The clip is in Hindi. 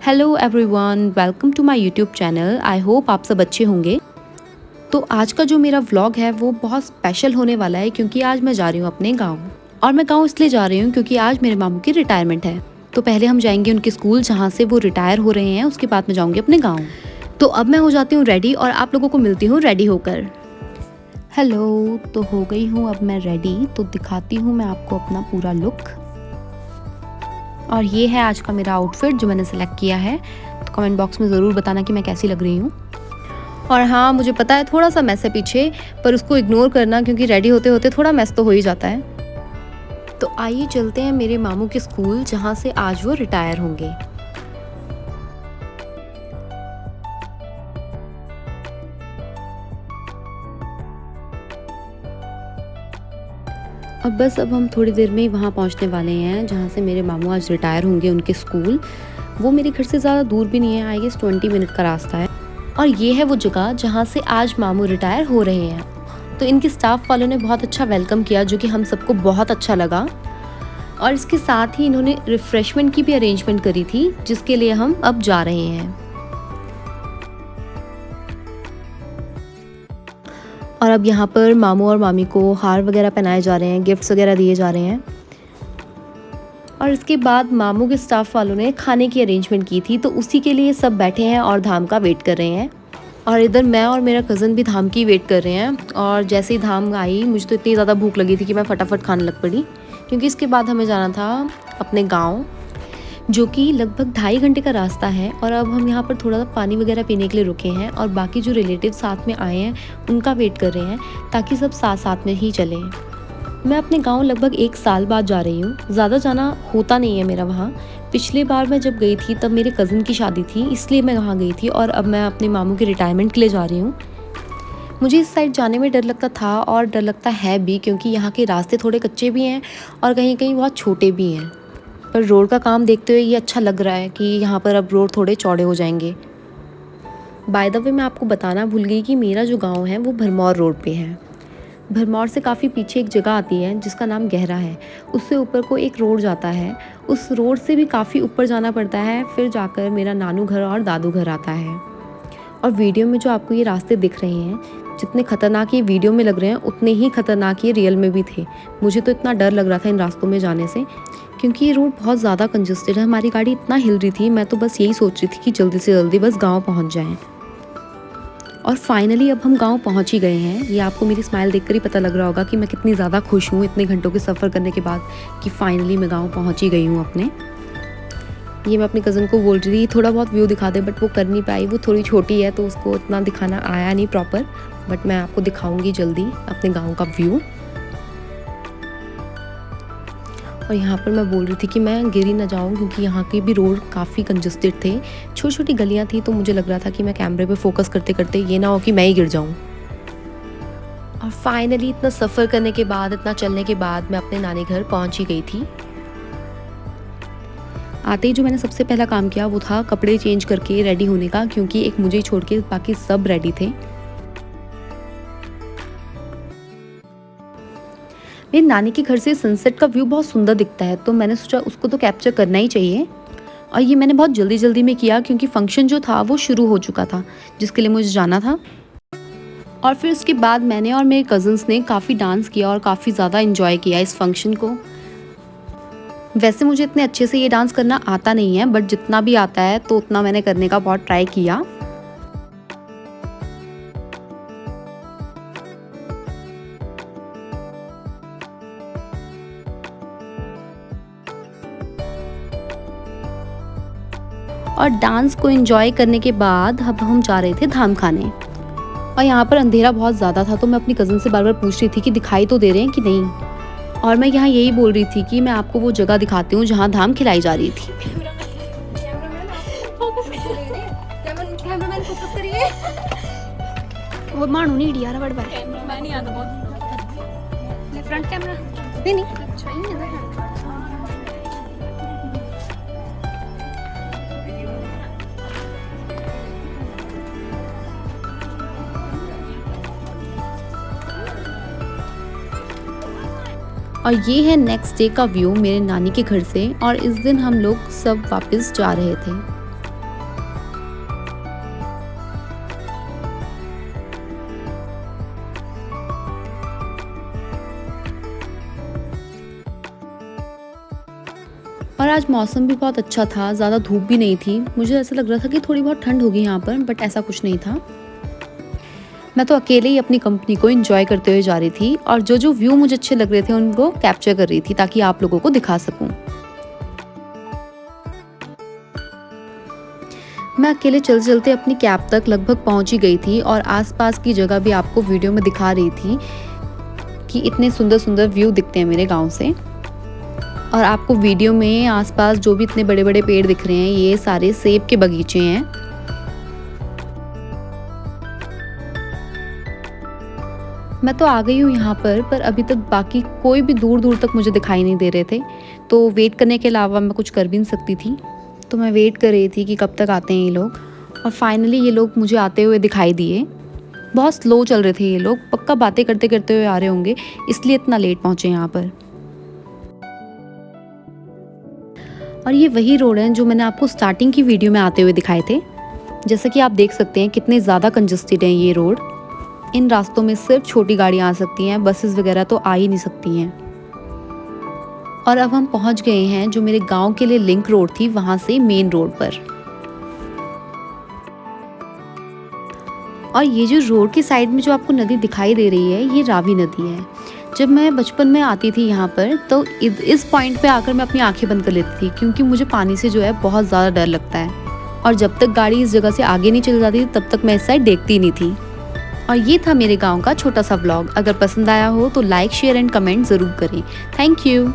Hello everyone, welcome to my YouTube channel. I hope आप सब अच्छे होंगे। तो आज का जो मेरा व्लॉग है वो बहुत स्पेशल होने वाला है क्योंकि आज मैं जा रही हूँ अपने गांव। और मैं गांव इसलिए जा रही हूँ क्योंकि आज मेरे मामू की रिटायरमेंट है। तो पहले हम जाएंगे उनके स्कूल जहाँ से वो रिटायर हो रहे हैं, उसके बाद मैं जाऊँगी अपने गाँव। तो अब मैं हो जाती हूँ रेडी और आप लोगों को मिलती हूँ रेडी होकर। हेलो, तो हो गई हूँ अब मैं रेडी। तो दिखाती हूँ मैं आपको अपना पूरा लुक। और ये है आज का मेरा आउटफिट जो मैंने सेलेक्ट किया है। तो कमेंट बॉक्स में ज़रूर बताना कि मैं कैसी लग रही हूँ। और हाँ, मुझे पता है थोड़ा सा मैस है पीछे, पर उसको इग्नोर करना क्योंकि रेडी होते होते थोड़ा मैस तो हो ही जाता है। तो आइए चलते हैं मेरे मामू के स्कूल जहाँ से आज वो रिटायर होंगे। अब हम थोड़ी देर में ही वहाँ पहुँचने वाले हैं जहाँ से मेरे मामू आज रिटायर होंगे, उनके स्कूल। वो मेरे घर से ज़्यादा दूर भी नहीं है, आई गेस 20 मिनट का रास्ता है। और ये है वो जगह जहाँ से आज मामू रिटायर हो रहे हैं। तो इनके स्टाफ वालों ने बहुत अच्छा वेलकम किया जो कि हम सबको बहुत अच्छा लगा। और इसके साथ ही इन्होंने रिफ़्रेशमेंट की भी अरेंजमेंट करी थी जिसके लिए हम अब जा रहे हैं। और अब यहाँ पर मामू और मामी को हार वगैरह पहनाए जा रहे हैं, गिफ्ट्स वगैरह दिए जा रहे हैं। और इसके बाद मामू के स्टाफ वालों ने खाने की अरेंजमेंट की थी, तो उसी के लिए सब बैठे हैं और धाम का वेट कर रहे हैं। और इधर मैं और मेरा कज़न भी धाम की वेट कर रहे हैं। और जैसे ही धाम आई मुझे तो इतनी ज़्यादा भूख लगी थी कि मैं फटाफट खाने लग पड़ी, क्योंकि इसके बाद हमें जाना था अपने गाँव, जो कि लगभग 2.5 घंटे का रास्ता है। और अब हम यहाँ पर थोड़ा सा पानी वगैरह पीने के लिए रुके हैं और बाकी जो रिलेटिव साथ में आए हैं उनका वेट कर रहे हैं ताकि सब साथ साथ में ही चलें। मैं अपने गांव लगभग 1 साल बाद जा रही हूँ, ज़्यादा जाना होता नहीं है मेरा वहाँ। पिछली बार मैं जब गई थी तब मेरे कज़न की शादी थी, इसलिए मैं वहाँ गई थी। और अब मैं अपने मामू के रिटायरमेंट के लिए जा रही हूँ। मुझे इस साइड जाने में डर लगता था और डर लगता है भी, क्योंकि यहाँ के रास्ते थोड़े कच्चे भी हैं और कहीं कहीं बहुत छोटे भी हैं। पर रोड का काम देखते हुए ये अच्छा लग रहा है कि यहाँ पर अब रोड थोड़े चौड़े हो जाएंगे। बाय द वे मैं आपको बताना भूल गई कि मेरा जो गाँव है वो भरमौर रोड पे है। भरमौर से काफ़ी पीछे एक जगह आती है जिसका नाम गहरा है, उससे ऊपर को एक रोड जाता है। उस रोड से भी काफ़ी ऊपर जाना पड़ता है, फिर जाकर मेरा नानू घर और दादू घर आता है। और वीडियो में जो आपको ये रास्ते दिख रहे हैं, जितने ख़तरनाक ये वीडियो में लग रहे हैं उतने ही ख़तरनाक ये रियल में भी थे। मुझे तो इतना डर लग रहा था इन रास्तों में जाने से, क्योंकि ये रोड बहुत ज़्यादा कंजस्टेड है। हमारी गाड़ी इतना हिल रही थी, मैं तो बस यही सोच रही थी कि जल्दी से जल्दी बस गाँव पहुँच जाएँ। और फाइनली अब हम गांव पहुंच ही गए हैं। ये आपको मेरी स्माइल देखकर ही पता लग रहा होगा कि मैं कितनी ज़्यादा खुश हूँ इतने घंटों के सफ़र करने के बाद कि फाइनली मैं गांव पहुंच ही गई हूँ अपने। ये मैं अपने कज़न को बोल रही थी थोड़ा बहुत व्यू दिखा दे, बट वो कर नहीं पाई। वो थोड़ी छोटी है तो उसको इतना दिखाना आया नहीं प्रॉपर, बट मैं आपको दिखाऊँगी जल्दी अपने गाँव का व्यू। और यहाँ पर मैं बोल रही थी कि मैं गिर ही ना जाऊँ, क्योंकि यहाँ के भी रोड काफ़ी कंजस्टेड थे, छोटी छोटी गलियाँ थी। तो मुझे लग रहा था कि मैं कैमरे पे फोकस करते करते ये ना हो कि मैं ही गिर जाऊँ। और फाइनली इतना सफ़र करने के बाद, इतना चलने के बाद मैं अपने नानी घर पहुँच ही गई थी। आते ही जो मैंने सबसे पहला काम किया वो था कपड़े चेंज करके रेडी होने का, क्योंकि एक मुझे छोड़ के बाकी सब रेडी थे। मेरी नानी के घर से सनसेट का व्यू बहुत सुंदर दिखता है, तो मैंने सोचा उसको तो कैप्चर करना ही चाहिए। और ये मैंने बहुत जल्दी जल्दी में किया क्योंकि फंक्शन जो था वो शुरू हो चुका था जिसके लिए मुझे जाना था। और फिर उसके बाद मैंने और मेरे कज़न्स ने काफ़ी डांस किया और काफ़ी ज़्यादा इन्जॉय किया इस फंक्शन को। वैसे मुझे इतने अच्छे से ये डांस करना आता नहीं है, बट जितना भी आता है तो उतना मैंने करने का बहुत ट्राई किया। और डांस को एंजॉय करने के बाद अब हम जा रहे थे धाम खाने। और यहाँ पर अंधेरा बहुत ज़्यादा था, तो मैं अपनी कज़न से बार बार पूछ रही थी कि दिखाई तो दे रहे हैं कि नहीं। और मैं यहाँ यही बोल रही थी कि मैं आपको वो जगह दिखाती हूँ जहाँ धाम खिलाई जा रही थी। वो मानू नहीं डिया रहा बड़ मैं नहीं आता बहुत फ्रंट कैमरा नहीं अच्छा ही है ना। और ये है नेक्स्ट डे का व्यू मेरे नानी के घर से। और इस दिन हम लोग सब वापस जा रहे थे। और आज मौसम भी बहुत अच्छा था, ज़्यादा धूप भी नहीं थी। मुझे ऐसा लग रहा था कि थोड़ी बहुत ठंड होगी यहाँ पर, बट ऐसा कुछ नहीं था। मैं तो अकेले ही अपनी कंपनी को एंजॉय करते हुए जा रही थी और जो जो व्यू मुझे अच्छे लग रहे थे उनको कैप्चर कर रही थी ताकि आप लोगों को दिखा सकूं। मैं अकेले चलते चलते अपनी कैब तक लगभग पहुंच ही गई थी और आसपास की जगह भी आपको वीडियो में दिखा रही थी कि इतने सुंदर सुंदर व्यू दिखते हैं मेरे गांव से। और आपको वीडियो में आसपास जो भी इतने बड़े बड़े पेड़ दिख रहे हैं ये सारे सेब के बगीचे हैं। मैं तो आ गई हूँ यहाँ पर अभी तक बाकी कोई भी दूर दूर तक मुझे दिखाई नहीं दे रहे थे, तो वेट करने के अलावा मैं कुछ कर भी नहीं सकती थी। तो मैं वेट कर रही थी कि कब तक आते हैं ये लोग, और फाइनली ये लोग मुझे आते हुए दिखाई दिए। बहुत स्लो चल रहे थे ये लोग, पक्का बातें करते करते हुए आ रहे होंगे, इसलिए इतना लेट पहुँचे यहाँ पर। और ये वही रोड है जो मैंने आपको स्टार्टिंग की वीडियो में आते हुए दिखाए थे। जैसा कि आप देख सकते हैं कितने ज़्यादा कंजस्टेड है ये रोड। इन रास्तों में सिर्फ छोटी गाड़ियाँ आ सकती हैं, बसेस वगैरह तो आ ही नहीं सकती हैं। और अब हम पहुंच गए हैं जो मेरे गांव के लिए लिंक रोड थी, वहां से मेन रोड पर। और ये जो रोड की साइड में जो आपको नदी दिखाई दे रही है ये रावी नदी है। जब मैं बचपन में आती थी यहाँ पर तो इस पॉइंट पे आकर मैं अपनी आंखें बंद कर लेती थी, क्योंकि मुझे पानी से जो है बहुत ज़्यादा डर लगता है। और जब तक गाड़ी इस जगह से आगे नहीं चल जाती तब तक मैं इस साइड देखती ही नहीं थी। और ये था मेरे गांव का छोटा सा व्लॉग। अगर पसंद आया हो तो लाइक, शेयर एंड कमेंट ज़रूर करें। Thank you.